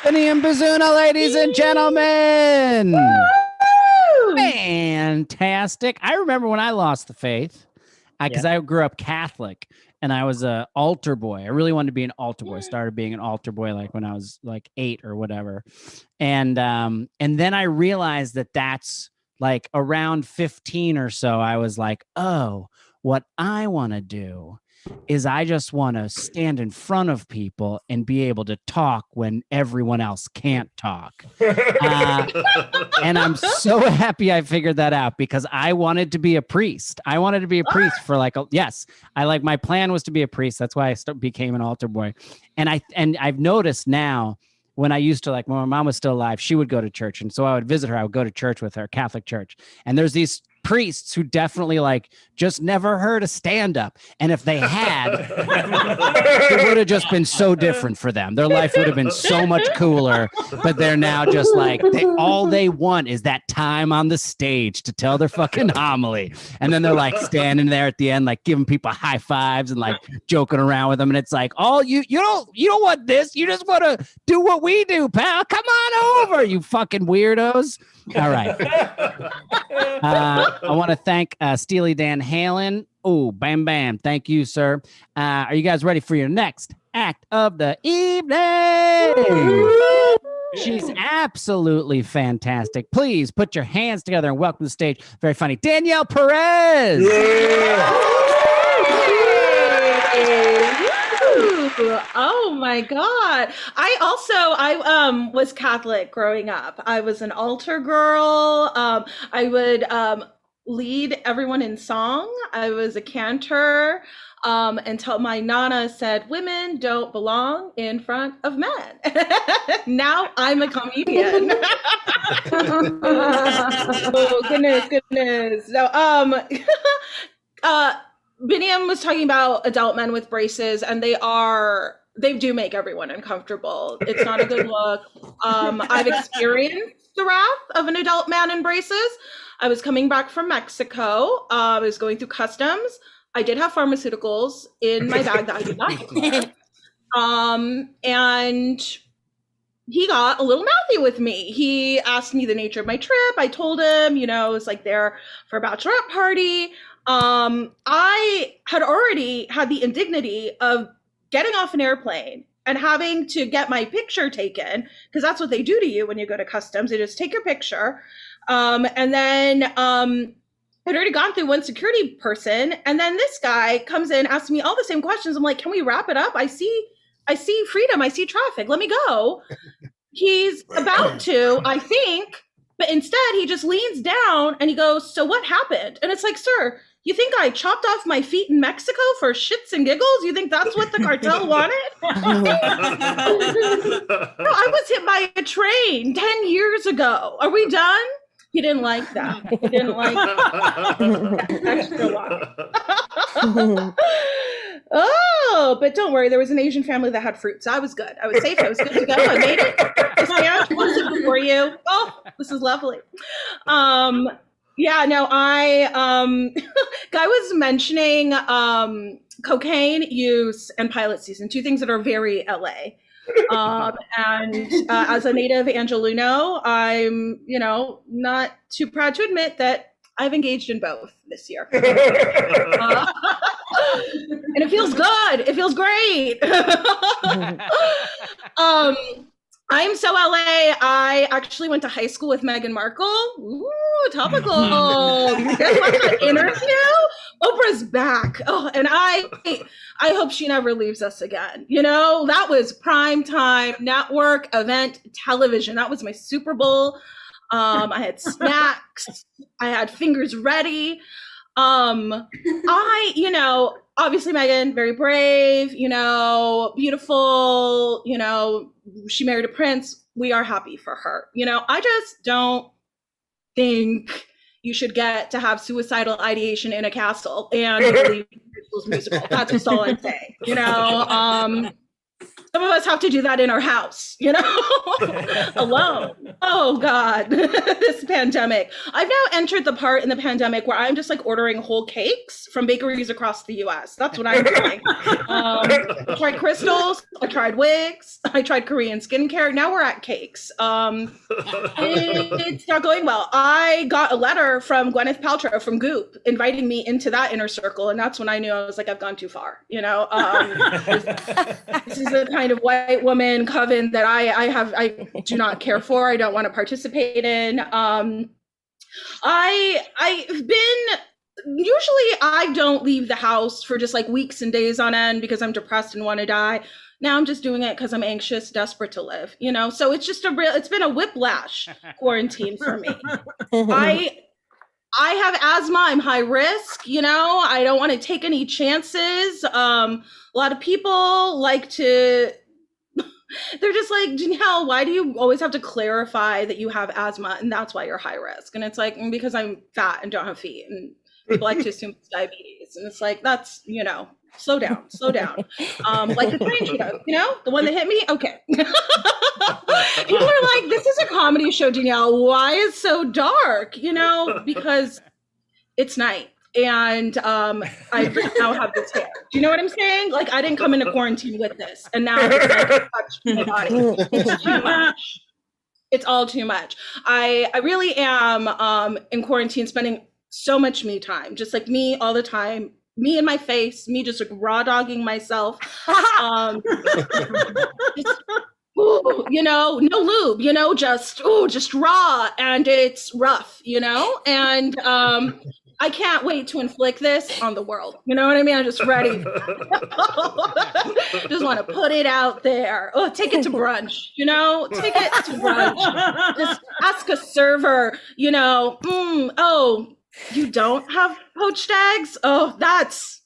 S3: Benny and Bazuna, ladies and gentlemen. Fantastic. I remember when I lost the faith, because I grew up Catholic. And I was an altar boy. I really wanted to be an altar boy. I started being an altar boy like when I was like 8 or whatever. And then I realized that that's like around 15 or so. I was like, oh, what I want to do is I just want to stand in front of people and be able to talk when everyone else can't talk. And I'm so happy I figured that out because I wanted to be a priest. I wanted to be a priest for my plan was to be a priest. That's why I became an altar boy. And I've noticed now when I used to, like, when my mom was still alive, she would go to church. And so I would visit her. I would go to church with her, Catholic church. And there's these priests who definitely like just never heard a stand-up. And if they had, it would have just been so different for them. Their life would have been so much cooler. But they're now just like, all they want is that time on the stage to tell their fucking homily. And then they're like standing there at the end, like giving people high fives and like joking around with them. And it's like, oh, you don't want this. You just want to do what we do, pal. Come on over, you fucking weirdos. All right. I want to thank Steely Dan Halen. Oh, bam, bam. Thank you, sir. Are you guys ready for your next act of the evening? She's absolutely fantastic. Please put your hands together and welcome to the stage. Very funny, Danielle Perez.
S8: Oh my God. I was Catholic growing up. I was an altar girl. I would lead everyone in song. I was a cantor until my nana said women don't belong in front of men. Now I'm a comedian. Oh, goodness. So, Biniam was talking about adult men with braces, and they do make everyone uncomfortable. It's not a good look. I've experienced the wrath of an adult man in braces. I was coming back from Mexico. I was going through customs. I did have pharmaceuticals in my bag that I did not declare. And he got a little mouthy with me. He asked me the nature of my trip. I told him, you know, it was like there for a bachelorette party. I had already had the indignity of getting off an airplane and having to get my picture taken, because that's what they do to you when you go to customs. They just take your picture. And then I'd already gone through one security person. And then this guy comes in, asks me all the same questions. I'm like, can we wrap it up? I see freedom. I see traffic. Let me go. He's about to, I think, but instead he just leans down and he goes, so what happened? And it's like, sir, you think I chopped off my feet in Mexico for shits and giggles? You think that's what the cartel wanted? No, I was hit by a train 10 years ago. Are we done? He didn't like that. He didn't like that extra long. Oh, but don't worry. There was an Asian family that had fruit, so I was good. I was safe. I was good to go. I made it. One sip before you. Oh, this is lovely. Yeah, no, Guy was mentioning cocaine use and pilot season, two things that are very LA. And as a native Angelino, I'm, you know, not too proud to admit that I've engaged in both this year. And it feels good. It feels great. I'm so LA. I actually went to high school with Meghan Markle. Ooh, topical. You guys want that interview? Oprah's back. Oh, and I hope she never leaves us again. You know, that was prime time network event television. That was my Super Bowl. I had snacks. I had fingers ready. You know, obviously Meghan, very brave, you know, beautiful, you know, she married a prince. We are happy for her. You know, I just don't think you should get to have suicidal ideation in a castle and believe Virgil's musical. That's just all I'm saying. You know, some of us have to do that in our house, you know, alone. Oh God, this pandemic. I've now entered the part in the pandemic where I'm just like ordering whole cakes from bakeries across the US. That's what I'm doing. I tried crystals, I tried wigs, I tried Korean skincare. Now we're at cakes. It's not going well. I got a letter from Gwyneth Paltrow from Goop inviting me into that inner circle. And that's when I knew I was like, I've gone too far, you know. This is the kind of white woman coven that I do not care for. I don't want to participate in. I've been, usually I don't leave the house for just like weeks and days on end because I'm depressed and want to die. Now I'm just doing it because I'm anxious, desperate to live, you know? So it's just it's been a whiplash quarantine for me. I have asthma, I'm high risk, you know, I don't want to take any chances. A lot of people like to, they're just like, Danielle, why do you always have to clarify that you have asthma and that's why you're high risk? And it's like, because I'm fat and don't have feet, and people like to assume it's diabetes. And it's like, that's, you know, slow down. Like the train show, you know, the one that hit me. Okay. People are like, this is a comedy show, Danielle. Why is it so dark? You know, because it's night. And I now have this hair. Do you know what I'm saying? Like, I didn't come into quarantine with this, and now it's like touched my body. It's too much. It's all too much. I really am in quarantine, spending so much me time, just like me all the time. Me in my face, me just like raw dogging myself. You know, no lube, you know, just raw, and it's rough, you know, and I can't wait to inflict this on the world. You know what I mean? I'm just ready. Just want to put it out there. Oh, take it to brunch, you know, take it to brunch. Just ask a server, you know, oh, you don't have poached eggs? Oh, that's,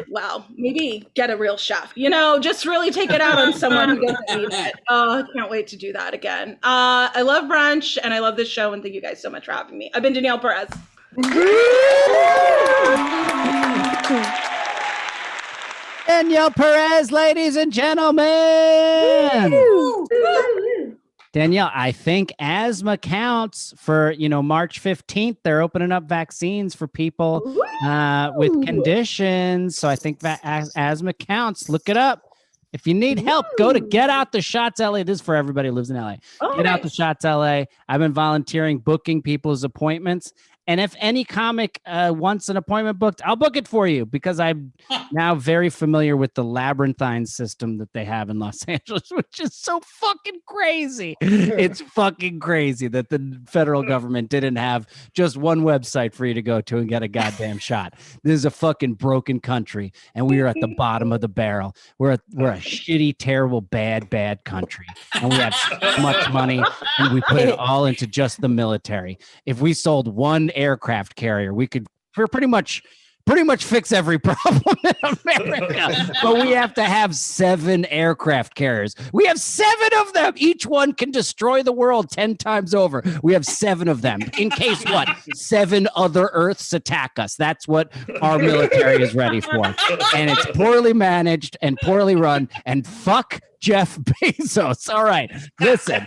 S8: wow, maybe get a real chef, you know, just really take it out on someone who doesn't need it. Oh, I can't wait to do that again. I love brunch and I love this show, and thank you guys so much for having me. I've been Danielle Perez.
S3: Danielle Perez, ladies and gentlemen. Danielle, I think asthma counts for, March 15th. They're opening up vaccines for people with conditions. So I think that asthma counts. Look it up. If you need help, go to Get Out the Shots LA. This is for everybody who lives in LA. Get Out the Shots LA. I've been volunteering, booking people's appointments. And if any comic wants an appointment booked, I'll book it for you because I'm now very familiar with the labyrinthine system that they have in Los Angeles, which is so fucking crazy. It's fucking crazy that the federal government didn't have just one website for you to go to and get a goddamn shot. This is a fucking broken country, and we are at the bottom of the barrel. We're a shitty, terrible, bad country, and we have so much money, and we put it all into just the military. If we sold one aircraft carrier, we could pretty much fix every problem in America. But we have to have 7 aircraft carriers. We have 7 of them. Each one can destroy the world 10 times over. We have 7 of them in case 7 other Earths attack us. That's what our military is ready for. And it's poorly managed and poorly run. And fuck Jeff Bezos. All right, listen.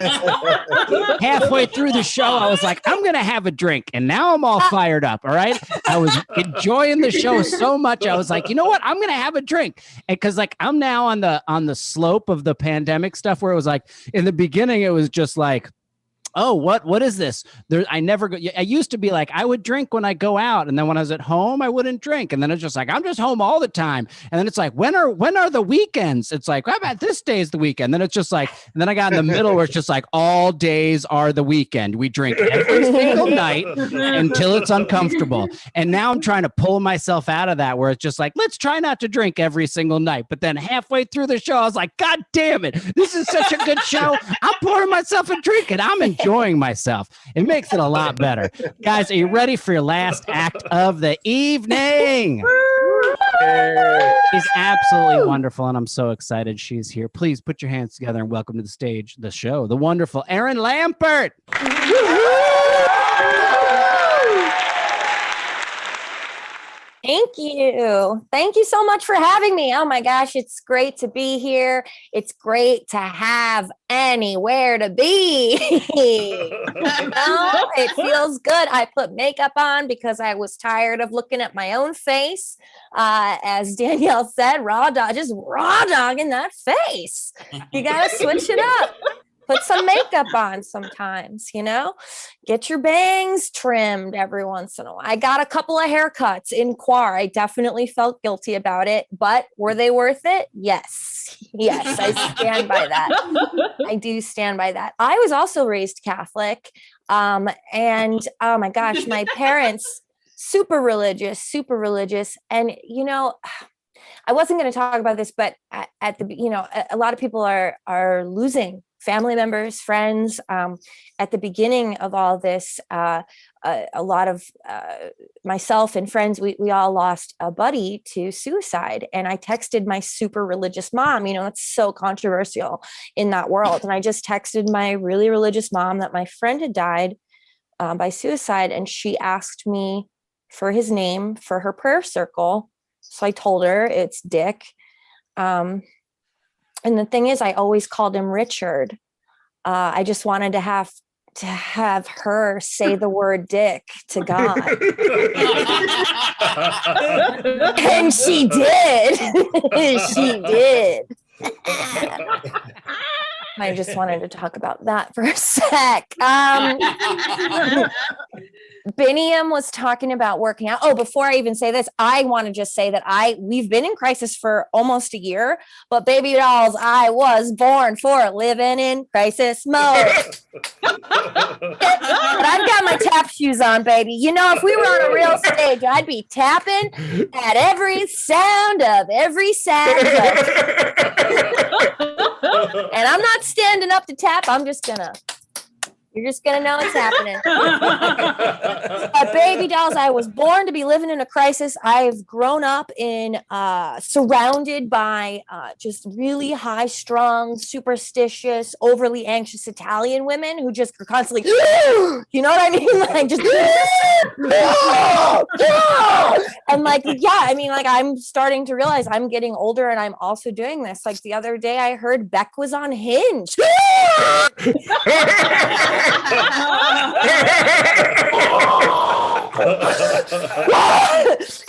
S3: Halfway through the show, I was like, I'm going to have a drink. And now I'm all fired up. All right. I was enjoying the show so much. I was like, you know what? I'm going to have a drink. And because I'm now on the slope of the pandemic stuff where it was like in the beginning, it was just like, oh, what is this? I used to be like, I would drink when I go out. And then when I was at home, I wouldn't drink. And then it's just like, I'm just home all the time. And then it's like, when are the weekends? It's like, how about this day is the weekend? Then it's just like, and then I got in the middle where it's just like, all days are the weekend. We drink every single night until it's uncomfortable. And now I'm trying to pull myself out of that where it's just like, let's try not to drink every single night. But then halfway through the show, I was like, God damn it. This is such a good show. I'm pouring myself a drink and I'm enjoying myself. It makes it a lot better. Guys, are you ready for your last act of the evening? She's absolutely wonderful, and I'm so excited she's here. Please put your hands together and welcome to the stage, the show, the wonderful Erin Lampert.
S9: Thank you. Thank you so much for having me. Oh my gosh, it's great to be here. It's great to have anywhere to be. It feels good. I put makeup on because I was tired of looking at my own face. As Danielle said, just raw dogging that face. You got to switch it up. Put some makeup on sometimes, get your bangs trimmed every once in a while. I got a couple of haircuts in Quar. I definitely felt guilty about it, but were they worth it? Yes. Yes, I stand by that. I do stand by that. I was also raised Catholic. And oh my gosh, my parents, super religious. And, I wasn't going to talk about this, but at the, a lot of people are losing family members, friends. At the beginning of all this, a lot of myself and friends, we all lost a buddy to suicide. And I texted my super religious mom. It's so controversial in that world. And I just texted my really religious mom that my friend had died by suicide. And she asked me for his name for her prayer circle. So I told her it's Dick. And the thing is, I always called him Richard. I just wanted to have her say the word Dick to God. And she did. She did. I just wanted to talk about that for a sec. Biniam was talking about working out. Oh, before I even say this, I want to just say that we've been in crisis for almost a year, but baby dolls, I was born for living in crisis mode. But I've got my tap shoes on, baby. If we were on a real stage, I'd be tapping at every sound of every sad joke. And I'm not standing up to tap. I'm just gonna You're just gonna know it's happening. Baby dolls, I was born to be living in a crisis. I've grown up in surrounded by just really high-strung, superstitious, overly anxious Italian women who just are constantly, you know what I mean? Like just and like, yeah, I mean, like I'm starting to realize I'm getting older and I'm also doing this. Like the other day I heard Beck was on Hinge. It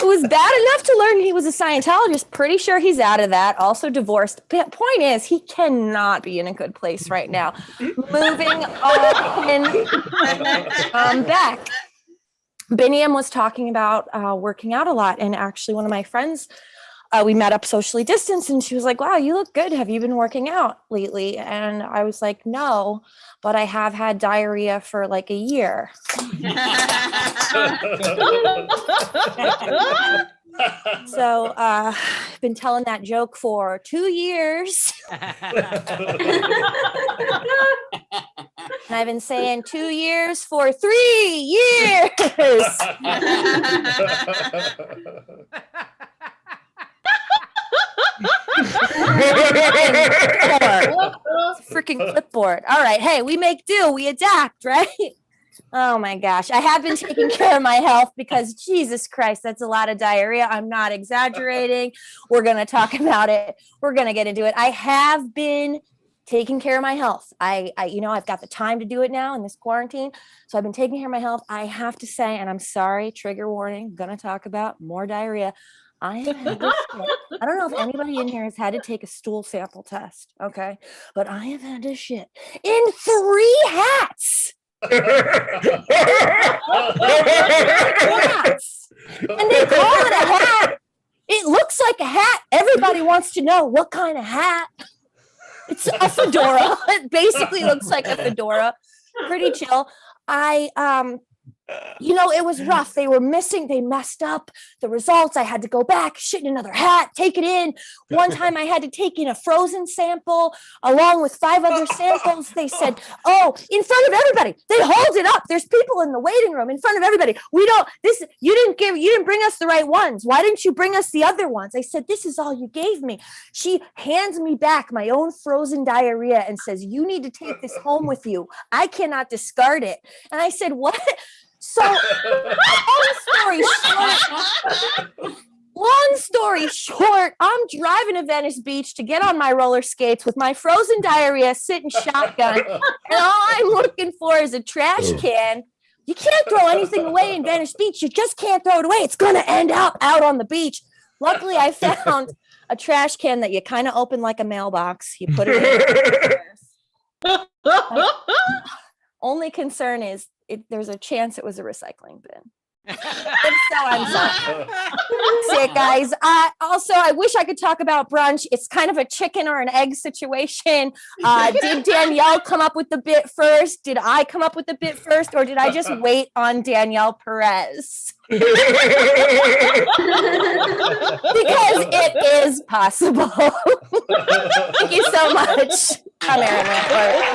S9: was bad enough to learn he was a Scientologist. Pretty sure he's out of that. Also divorced. But point is, he cannot be in a good place right now. Moving on back. Biniam was talking about working out a lot, and actually one of my friends, we met up socially distanced, and she was like, wow, you look good. Have you been working out lately? And I was like, no, but I have had diarrhea for like a year. So I've been telling that joke for 2 years. And I've been saying 2 years for 3 years. Freaking clipboard. All right. Hey, we make do. We adapt, right? Oh my gosh. I have been taking care of my health because Jesus Christ, that's a lot of diarrhea. I'm not exaggerating. We're going to talk about it. We're going to get into it. I have been taking care of my health. I've got the time to do it now in this quarantine. So I've been taking care of my health. I have to say, and I'm sorry, trigger warning, going to talk about more diarrhea. I have had this shit. I don't know if anybody in here has had to take a stool sample test, okay? But I have had this shit in 3 hats. Hats. And they call it a hat. It looks like a hat. Everybody wants to know what kind of hat. It's a fedora. It basically looks like a fedora. Pretty chill. It was rough. They messed up the results. I had to go back, shit in another hat, take it in. One time I had to take in a frozen sample along with 5 other samples. They said, oh, in front of everybody. They hold it up. There's people in the waiting room in front of everybody. You didn't bring us the right ones. Why didn't you bring us the other ones? I said, this is all you gave me. She hands me back my own frozen diarrhea and says, you need to take this home with you. I cannot discard it. And I said, what? So, long story short, I'm driving to Venice Beach to get on my roller skates with my frozen diarrhea sitting shotgun. And all I'm looking for is a trash can. You can't throw anything away in Venice Beach. You just can't throw it away. It's going to end up out on the beach. Luckily, I found a trash can that you kind of open like a mailbox. You put it in. Only concern is there's a chance it was a recycling bin. If so, I'm sorry. That's it, guys. I wish I could talk about brunch. It's kind of a chicken or an egg situation. Did Danielle come up with the bit first? Did I come up with the bit first? Or did I just wait on Danielle Perez? Because it is possible. Thank you so much. I'm Erin Lampert.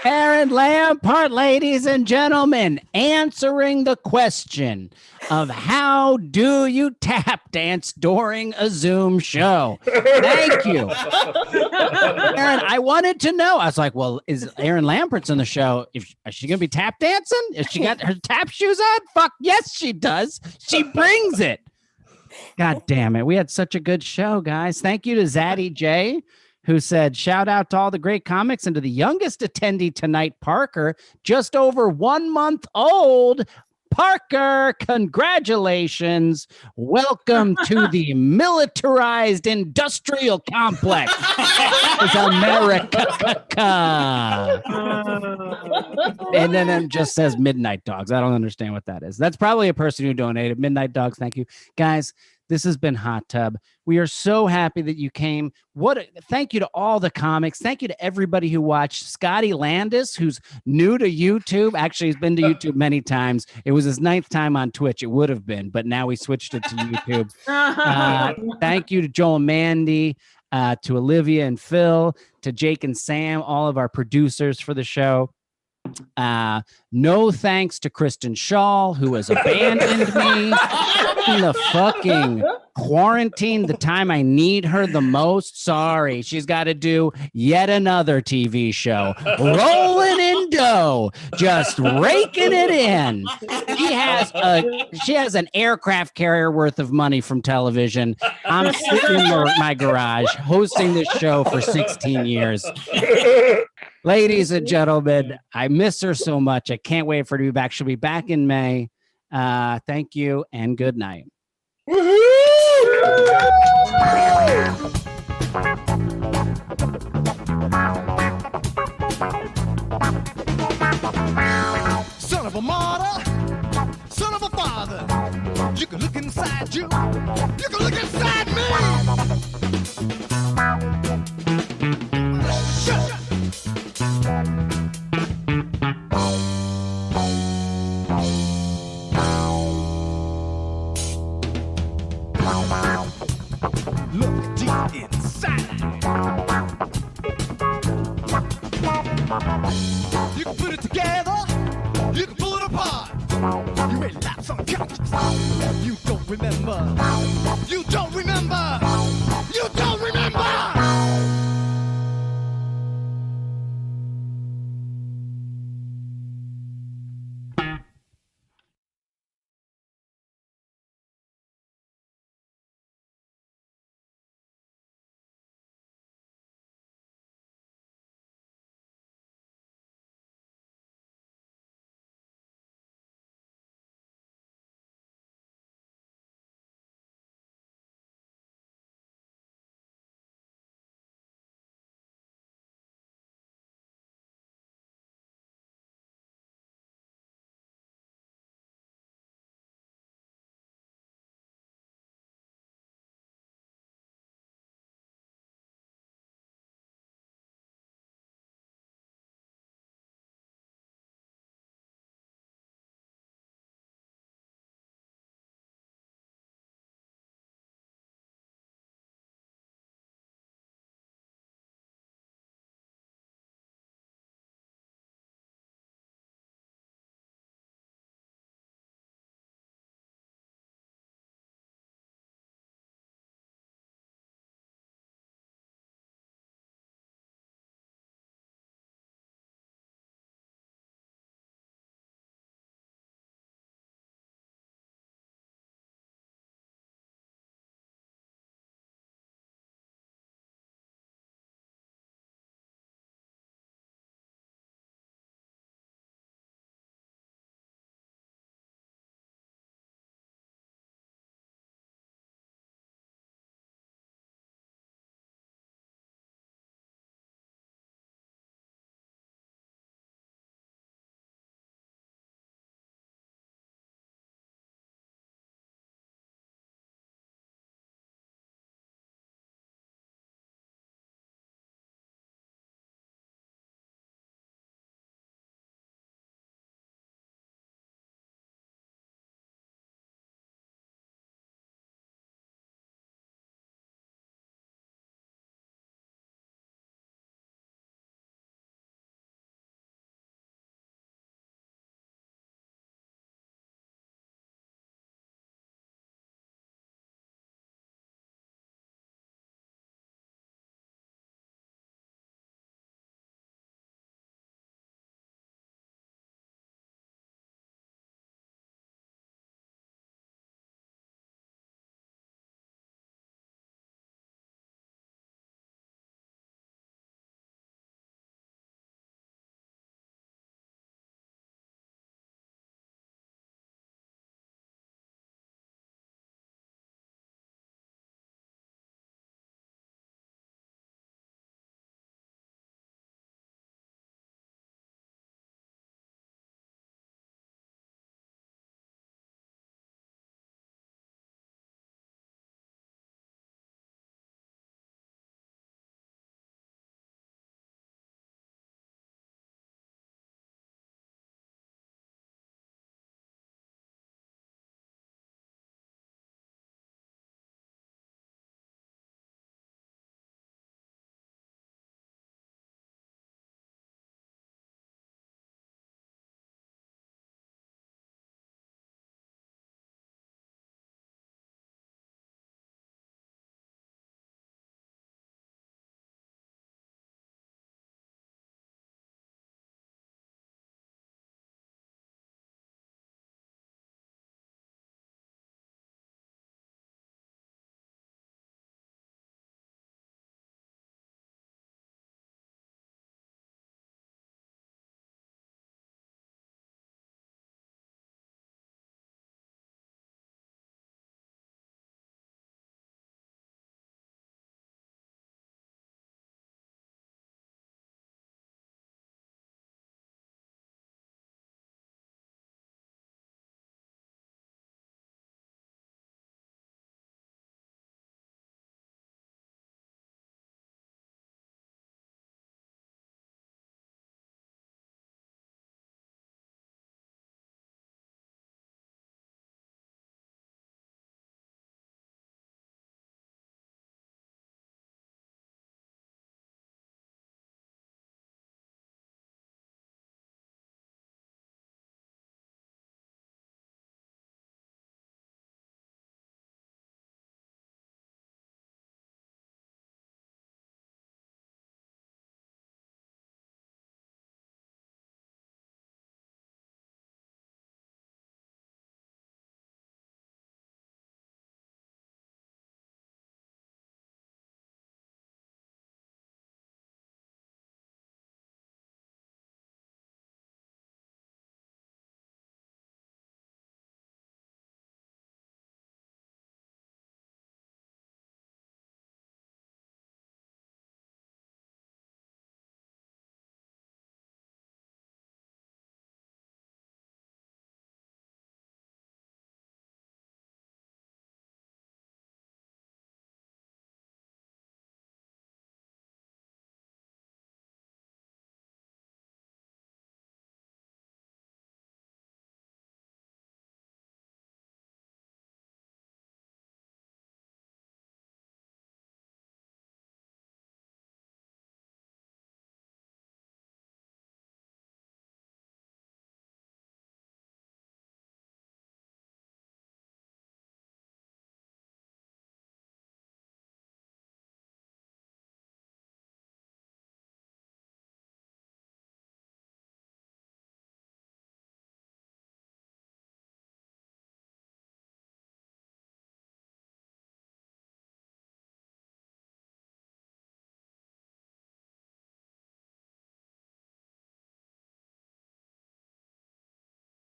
S3: Erin Lampart, ladies and gentlemen, answering the question of how do you tap dance during a Zoom show? Thank you. Erin, I wanted to know. I was like, well, is Erin Lampert's on the show? Is she going to be tap dancing? Is she got her tap shoes on? Fuck yes, she does. She brings it. God damn it. We had such a good show, guys. Thank you to Zaddy J, who said, shout out to all the great comics and to the youngest attendee tonight, Parker, just over 1 month old. Parker, congratulations. Welcome to the militarized industrial complex. It's America. And then it just says Midnight Dogs. I don't understand what that is. That's probably a person who donated. Midnight Dogs, thank you. Guys, this has been Hot Tub. We are so happy that you came. Thank you to all the comics. Thank you to everybody who watched. Scotty Landis, who's new to YouTube. Actually, he's been to YouTube many times. It was his 9th time on Twitch. It would have been, but now we switched it to YouTube. Thank you to Joel Mandy. to Olivia and Phil, to Jake and Sam, all of our producers for the show. No thanks to Kristen Shaw, who has abandoned me in the fucking quarantine, the time I need her the most. Sorry, she's got to do yet another TV show. Rolling in dough, just raking it in. She has an aircraft carrier worth of money from television. I'm sitting in my garage hosting this show for 16 years. Ladies and gentlemen, I miss her so much. I can't wait for her to be back. She'll be back in May. Thank you and good night.
S10: Son of a martyr, son of a father. You can look inside you. You can look inside me. Shut. Look deep inside. You can put it together, you can pull it apart. You ain't lost unconscious. You don't remember.